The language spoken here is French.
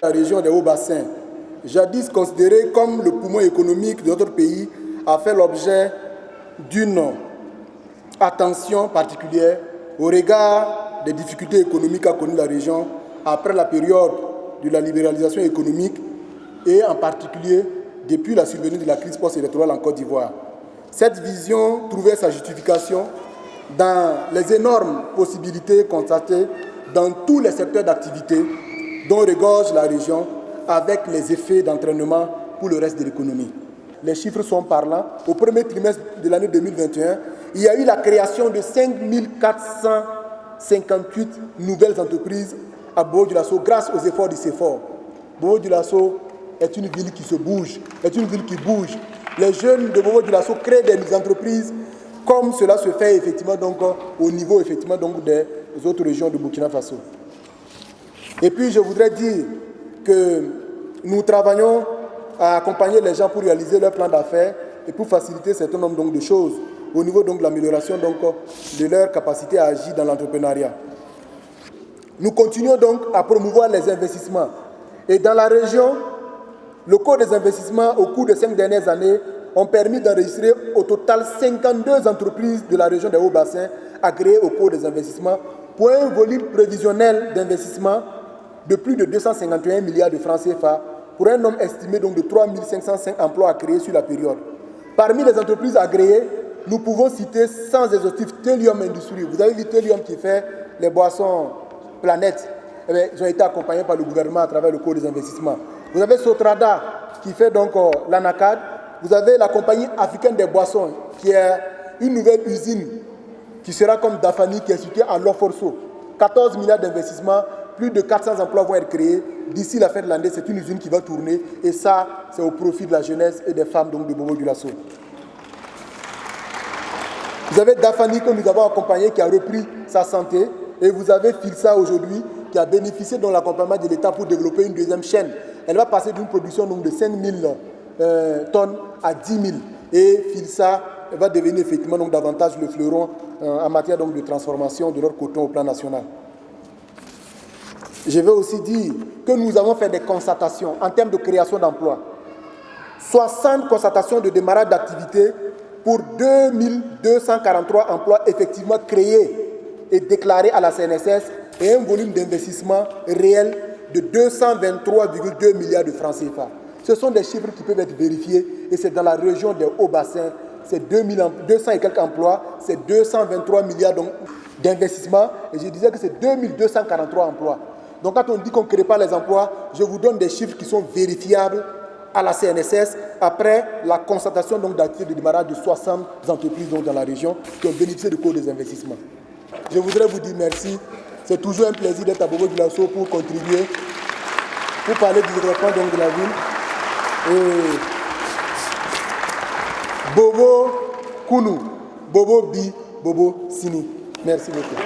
La région des Hauts-Bassins, jadis considérée comme le poumon économique de notre pays, a fait l'objet d'une attention particulière au regard des difficultés économiques qu'a connues la région après la période de la libéralisation économique et en particulier depuis la survenue de la crise post-électorale en Côte d'Ivoire. Cette vision trouvait sa justification dans les énormes possibilités constatées dans tous les secteurs d'activité dont regorge la région avec les effets d'entraînement pour le reste de l'économie. Les chiffres sont parlants. Au premier trimestre de l'année 2021, il y a eu la création de 5 458 nouvelles entreprises à Bobo-Dioulasso grâce aux efforts du CEFOR. Bobo-Dioulasso est une ville qui se bouge, est une ville qui bouge. Les jeunes de Bobo-Dioulasso créent des entreprises comme cela se fait effectivement donc, au niveau effectivement, donc, des autres régions de Burkina Faso. Et puis je voudrais dire que nous travaillons à accompagner les gens pour réaliser leur plan d'affaires et pour faciliter un certain nombre donc, de choses au niveau donc, de l'amélioration donc, de leur capacité à agir dans l'entrepreneuriat. Nous continuons donc à promouvoir les investissements. Et dans la région, le coût des investissements au cours des 5 dernières années ont permis d'enregistrer au total 52 entreprises de la région des Hauts-Bassins agréées au cours des investissements pour un volume prévisionnel d'investissement de plus de 251 milliards de francs CFA pour un nombre estimé donc de 3 505 emplois à créer sur la période. Parmi les entreprises agréées, nous pouvons citer sans exhaustif Telium Industries. Vous avez vu Telium qui fait les boissons Planète. Eh bien, ils ont été accompagnés par le gouvernement à travers le cours des investissements. Vous avez Sotrada qui fait donc l'ANACAD. Vous avez la compagnie africaine des boissons qui est une nouvelle usine qui sera comme Dafani qui est située à Loforso. 14 milliards d'investissements, plus de 400 emplois vont être créés. D'ici la fin de l'année, c'est une usine qui va tourner et ça, c'est au profit de la jeunesse et des femmes donc, de Bobo-Dioulasso. Vous avez Dafani que nous avons accompagné qui a repris sa santé et vous avez Filsa aujourd'hui qui a bénéficié de l'accompagnement de l'État pour développer une deuxième chaîne. Elle va passer d'une production donc, de 5 000 tonnes à 10 000 et Filsa va devenir effectivement donc, davantage le fleuron en matière donc, de transformation de leur coton au plan national. Je vais aussi dire que nous avons fait des constatations en termes de création d'emplois. 60 constatations de démarrage d'activité pour 2243 emplois effectivement créés et déclarés à la CNSS et un volume d'investissement réel de 223,2 milliards de francs CFA. Ce sont des chiffres qui peuvent être vérifiés et c'est dans la région des Hauts-Bassins. C'est 200 et quelques emplois, c'est 223 milliards d'investissements et je disais que c'est 2243 emplois. Donc quand on dit qu'on ne crée pas les emplois, je vous donne des chiffres qui sont vérifiables à la CNSS après la constatation d'activité de démarrage de 60 entreprises dans la région qui ont bénéficié du cours des investissements. Je voudrais vous dire merci. C'est toujours un plaisir d'être à Bobo-Dioulasso pour contribuer, pour parler du développement de la ville. Et Bobo Kounou, Bobo Bi, Bobo Sini. Merci beaucoup.